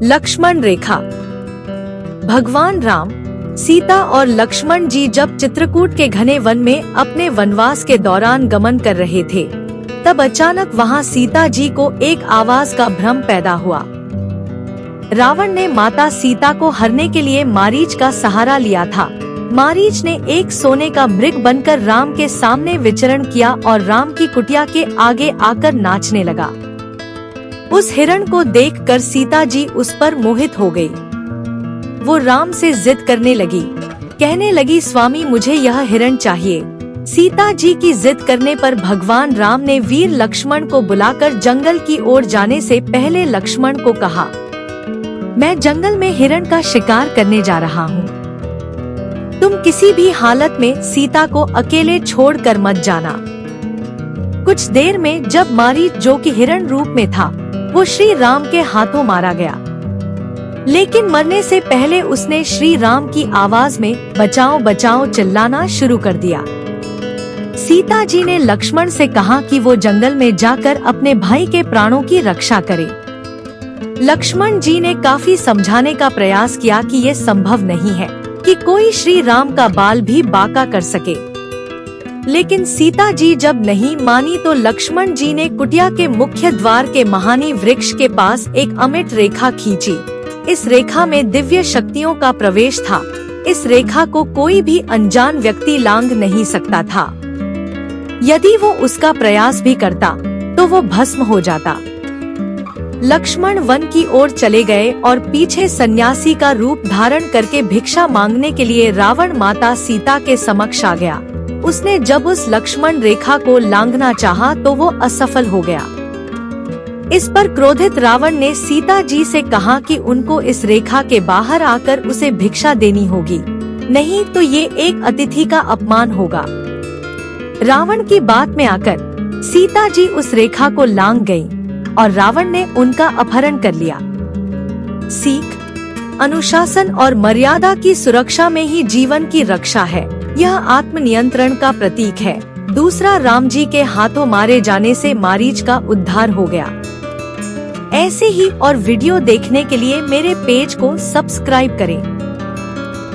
लक्ष्मण रेखा। भगवान राम, सीता और लक्ष्मण जी जब चित्रकूट के घने वन में अपने वनवास के दौरान गमन कर रहे थे, तब अचानक वहां सीता जी को एक आवाज का भ्रम पैदा हुआ। रावण ने माता सीता को हरने के लिए मारीच का सहारा लिया था। मारीच ने एक सोने का मृग बनकर राम के सामने विचरण किया और राम की कुटिया के आगे आकर नाचने लगा। उस हिरण को देखकर सीता जी उस पर मोहित हो गई। वो राम से जिद करने लगी, कहने लगी, स्वामी मुझे यह हिरण चाहिए। सीता जी की जिद करने पर भगवान राम ने वीर लक्ष्मण को बुलाकर जंगल की ओर जाने से पहले लक्ष्मण को कहा, मैं जंगल में हिरण का शिकार करने जा रहा हूँ। तुम किसी भी हालत में सीता को अकेले छोड़कर मत जाना। कुछ देर में जब मारीच, जो कि हिरण रूप में था, वो श्री राम के हाथों मारा गया। लेकिन मरने से पहले उसने श्री राम की आवाज में बचाओ बचाओ चिल्लाना शुरू कर दिया। सीता जी ने लक्ष्मण से कहा कि वो जंगल में जाकर अपने भाई के प्राणों की रक्षा करे। लक्ष्मण जी ने काफी समझाने का प्रयास किया कि ये संभव नहीं है कि कोई श्री राम का बाल भी बांका कर सके। लेकिन सीता जी जब नहीं मानी तो लक्ष्मण जी ने कुटिया के मुख्य द्वार के महानी वृक्ष के पास एक अमिट रेखा खींची। इस रेखा में दिव्य शक्तियों का प्रवेश था। इस रेखा को कोई भी अनजान व्यक्ति लांघ नहीं सकता था। यदि वो उसका प्रयास भी करता तो वो भस्म हो जाता। लक्ष्मण वन की ओर चले गए और पीछे सन्यासी का रूप धारण करके भिक्षा मांगने के लिए रावण माता सीता के समक्ष आ गया। उसने जब उस लक्ष्मण रेखा को लांघना चाहा तो वो असफल हो गया। इस पर क्रोधित रावण ने सीता जी से कहा कि उनको इस रेखा के बाहर आकर उसे भिक्षा देनी होगी, नहीं तो ये एक अतिथि का अपमान होगा। रावण की बात में आकर सीता जी उस रेखा को लांघ गयीं और रावण ने उनका अपहरण कर लिया। सीख, अनुशासन और मर्यादा की सुरक्षा में ही जीवन की रक्षा है। यह आत्मनियंत्रण का प्रतीक है। दूसरा, राम जी के हाथों मारे जाने से मारीच का उद्धार हो गया। ऐसे ही और वीडियो देखने के लिए मेरे पेज को सब्सक्राइब करें।